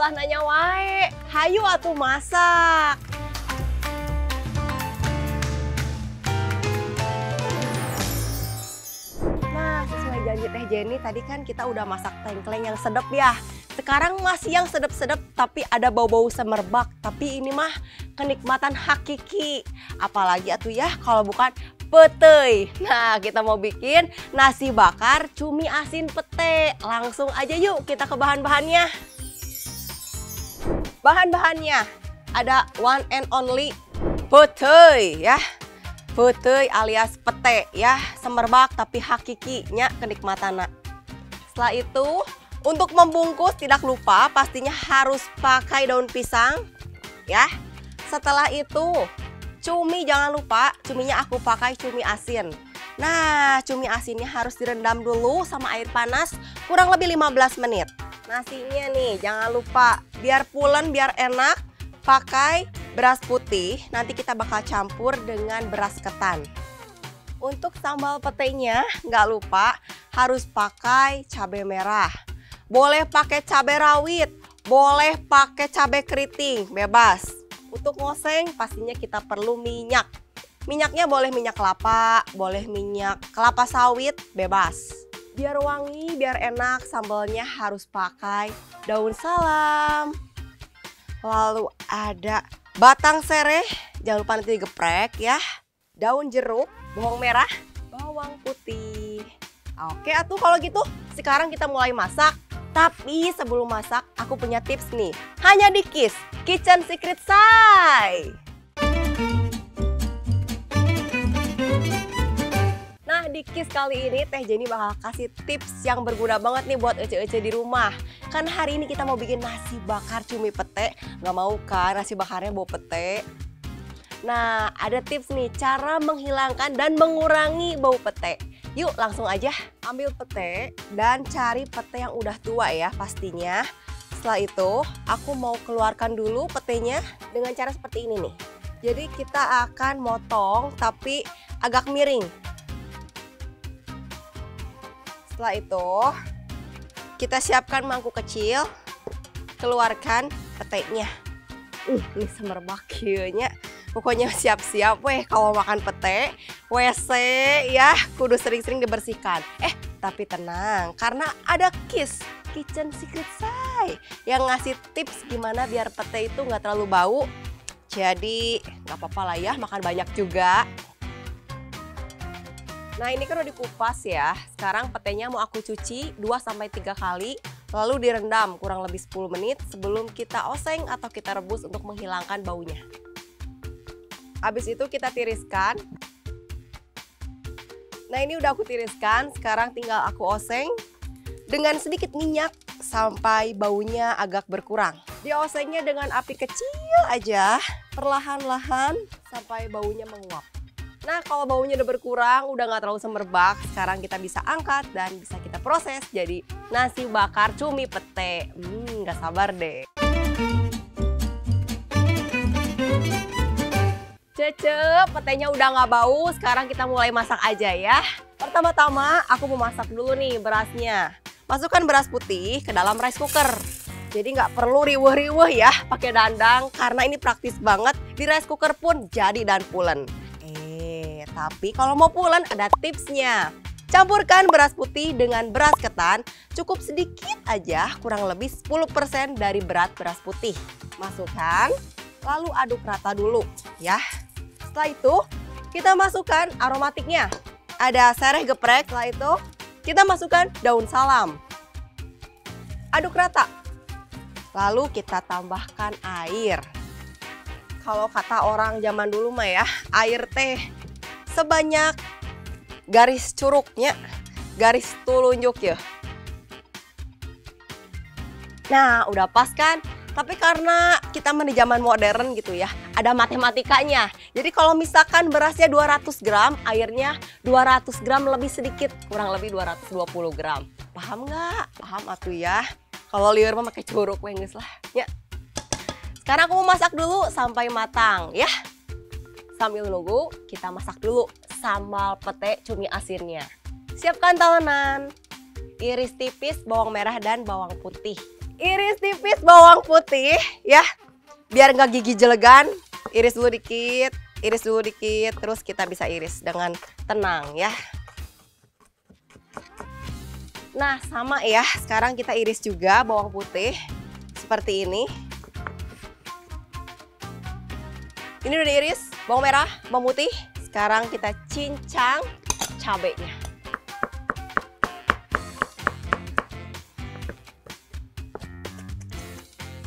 ulah nanya wae. Hayu atuh masak. Nah, sesuai janji Teh Jenny tadi kan kita udah masak tengkleng yang sedep ya. Sekarang masih yang sedep-sedep tapi ada bau-bau semerbak. Tapi ini mah kenikmatan hakiki. Apalagi atuh ya kalau bukan petei. Nah, kita mau bikin nasi bakar cumi asin pete. Langsung aja yuk kita ke bahan-bahannya. Bahan-bahannya ada one and only petei ya. Petei alias pete ya, semerbak tapi hakikinya kenikmatannya. Setelah itu, untuk membungkus tidak lupa pastinya harus pakai daun pisang ya. Setelah itu, cumi jangan lupa, cuminya aku pakai cumi asin. Nah, cumi asinnya harus direndam dulu sama air panas kurang lebih 15 menit. Nasinya nih jangan lupa, biar pulen, biar enak, pakai beras putih. Nanti kita bakal campur dengan beras ketan. Untuk sambal petenya nggak lupa harus pakai cabai merah. Boleh pakai cabai rawit, boleh pakai cabai keriting, bebas. Untuk ngoseng pastinya kita perlu minyak. Minyaknya boleh minyak kelapa, boleh minyak kelapa sawit, bebas. Biar wangi, biar enak, sambalnya harus pakai daun salam. Lalu ada batang sereh, jangan lupa nanti digeprek ya. Daun jeruk, bawang merah, bawang putih. Oke atuh kalau gitu sekarang kita mulai masak. Tapi sebelum masak aku punya tips nih. Hanya di Kiss Kitchen Secret Say. Nah, di Kiss kali ini Teh Jenny bakal kasih tips yang berguna banget nih buat ece-ece di rumah. Kan hari ini kita mau bikin nasi bakar cumi pete. Nggak mau kan nasi bakarnya bau pete? Nah, ada tips nih cara menghilangkan dan mengurangi bau pete. Yuk langsung aja ambil pete dan cari pete yang udah tua ya pastinya. Setelah itu aku mau keluarkan dulu petenya dengan cara seperti ini nih. Jadi kita akan motong tapi agak miring. Setelah itu kita siapkan mangkuk kecil, keluarkan petenya. Ini semerbak kieunya. Pokoknya siap-siap weh kalau makan pete, WC ya kudu sering-sering dibersihkan. Tapi tenang karena ada Kiss Kitchen Secret Say yang ngasih tips gimana biar pete itu nggak terlalu bau. Jadi nggak apa-apa lah ya makan banyak juga. Nah ini kan udah dikupas ya. Sekarang petenya mau aku cuci 2-3 kali. Lalu direndam kurang lebih 10 menit sebelum kita oseng atau kita rebus untuk menghilangkan baunya. Habis itu kita tiriskan. Nah ini udah aku tiriskan, sekarang tinggal aku oseng dengan sedikit minyak sampai baunya agak berkurang. Diosengnya dengan api kecil aja, perlahan-lahan sampai baunya menguap. Nah kalau baunya udah berkurang, udah nggak terlalu semerbak, sekarang kita bisa angkat dan bisa kita proses jadi nasi bakar cumi pete. Nggak sabar deh. Cece, petenya udah nggak bau, sekarang kita mulai masak aja ya. Pertama-tama aku mau masak dulu nih berasnya. Masukkan beras putih ke dalam rice cooker. Jadi nggak perlu riweh-riweh ya pakai dandang karena ini praktis banget. Di rice cooker pun jadi dan pulen. Tapi kalau mau pulen ada tipsnya. Campurkan beras putih dengan beras ketan, cukup sedikit aja, kurang lebih 10% dari berat beras putih. Masukkan, lalu aduk rata dulu ya. Setelah itu kita masukkan aromatiknya. Ada sereh geprek, setelah itu kita masukkan daun salam. Aduk rata. Lalu kita tambahkan air. Kalau kata orang zaman dulu mah ya, air teh sebanyak garis curugnya, garis tulunjuk ya. Nah udah pas kan? Tapi karena kita di zaman modern gitu ya, ada matematikanya. Jadi kalau misalkan berasnya 200 gram, airnya 200 gram lebih sedikit, kurang lebih 220 gram. Paham nggak? Paham atuh ya. Kalau liur mah pakai curug wengis lah. Ya. Sekarang aku mau masak dulu sampai matang ya. Sambil nunggu, kita masak dulu sambal pete cumi asinnya. Siapkan talenan, iris tipis bawang merah dan bawang putih. Iris tipis bawang putih ya. Biar nggak gigi jelegan, iris dulu dikit, terus kita bisa iris dengan tenang ya. Nah sama ya, sekarang kita iris juga bawang putih seperti ini. Ini udah diiris, bawang merah, bawang putih. Sekarang kita cincang cabenya.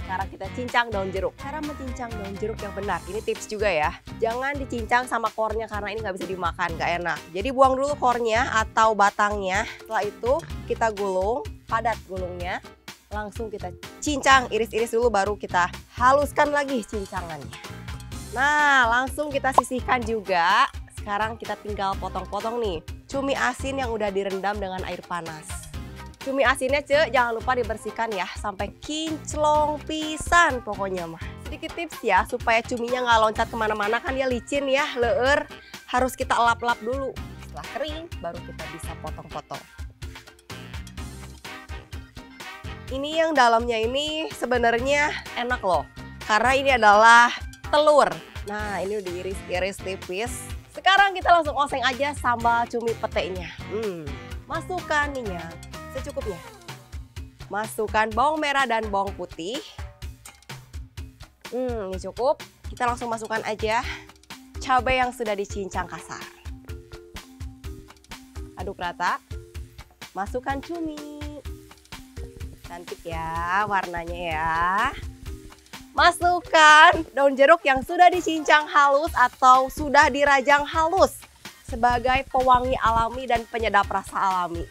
Sekarang kita cincang daun jeruk. Cara mencincang daun jeruk yang benar, ini tips juga ya. Jangan dicincang sama kornya karena ini nggak bisa dimakan, nggak enak. Jadi buang dulu kornya atau batangnya. Setelah itu kita gulung, padat gulungnya. Langsung kita cincang, iris-iris dulu baru kita haluskan lagi cincangannya. Nah, langsung kita sisihkan juga. Sekarang kita tinggal potong-potong nih cumi asin yang udah direndam dengan air panas. Cumi asinnya jangan lupa dibersihkan ya sampai kinclong pisan pokoknya mah. Sedikit tips ya supaya cuminya nggak loncat kemana-mana, kan dia licin ya, leur. Harus kita elap-elap dulu. Setelah kering baru kita bisa potong-potong. Ini yang dalamnya ini sebenarnya enak loh, karena ini adalah telur. Nah ini udah diiris-iris tipis. Sekarang kita langsung oseng aja sambal cumi petenya. Masukkan minyak secukupnya. Masukkan bawang merah dan bawang putih. Ini cukup. Kita langsung masukkan aja cabai yang sudah dicincang kasar. Aduk rata. Masukkan cumi. Cantik ya warnanya ya. Masukkan daun jeruk yang sudah dicincang halus atau sudah dirajang halus sebagai pewangi alami dan penyedap rasa alami.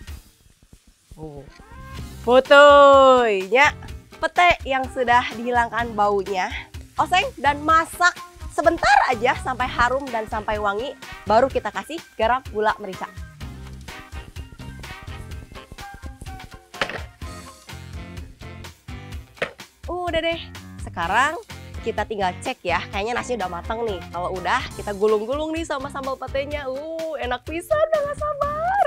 Fotonya pete yang sudah dihilangkan baunya. Oseng dan masak sebentar aja sampai harum dan sampai wangi. Baru kita kasih garam, gula, merica. Udah deh. Sekarang kita tinggal cek ya, kayaknya nasinya udah matang nih. Kalau udah, kita gulung-gulung nih sama sambal petenya. Enak pisan, udah gak sabar.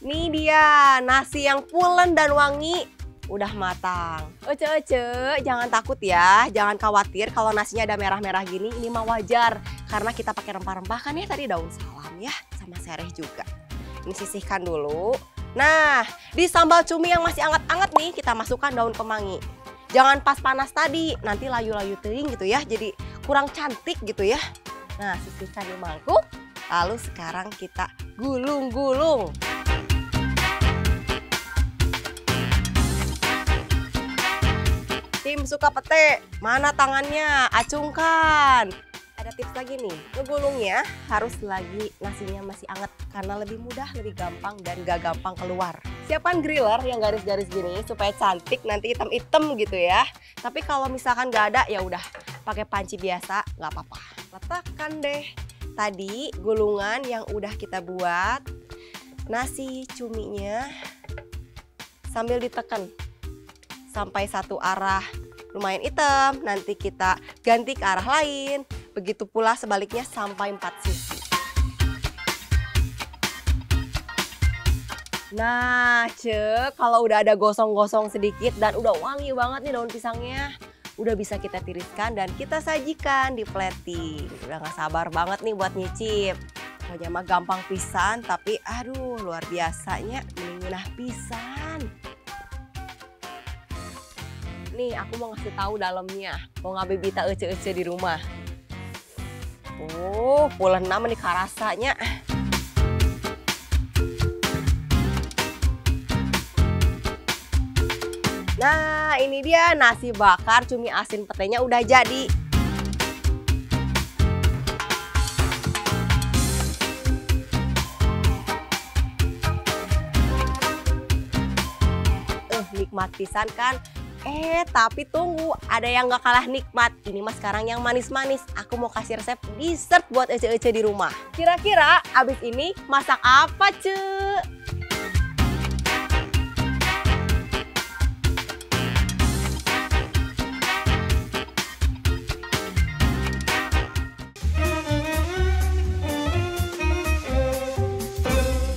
Nih dia, nasi yang pulen dan wangi udah matang. Ece-ece, jangan takut ya, jangan khawatir kalau nasinya ada merah-merah gini. Ini mah wajar, karena kita pakai rempah-rempah kan ya tadi, daun salam ya, sama sereh juga. Ini sisihkan dulu. Nah, di sambal cumi yang masih anget-anget nih, kita masukkan daun kemangi. Jangan pas panas tadi, nanti layu-layu teuing gitu ya, jadi kurang cantik gitu ya. Nah, sisihkan di mangkuk, lalu sekarang kita gulung-gulung. Tim suka pete, mana tangannya? Acungkan. Ada tips lagi nih, ngegulungnya harus lagi nasinya masih anget karena lebih mudah, lebih gampang dan gak gampang keluar. Siapkan griller yang garis-garis gini supaya cantik, nanti hitam-hitam gitu ya. Tapi kalau misalkan gak ada ya udah pakai panci biasa, gak apa-apa. Letakkan deh tadi gulungan yang udah kita buat, nasi cuminya sambil ditekan sampai satu arah lumayan hitam. Nanti kita ganti ke arah lain. Begitu pula sebaliknya sampai 4 sisi. Nah, kalau udah ada gosong-gosong sedikit dan udah wangi banget nih daun pisangnya, udah bisa kita tiriskan dan kita sajikan di plating. Udah gak sabar banget nih buat nyicip. Pokoknya mah gampang pisan, tapi aduh luar biasanya meninggunah pisan. Nih aku mau ngasih tahu dalamnya, mau ngabibita ece-ece di rumah. Pulen nama nih karasanya. Nah ini dia nasi bakar cumi asin petenya udah jadi. Nikmat pisan kan? Tapi tunggu, ada yang gak kalah nikmat. Ini mah sekarang yang manis-manis. Aku mau kasih resep dessert buat ece-ece di rumah. Kira-kira abis ini masak apa, Ce?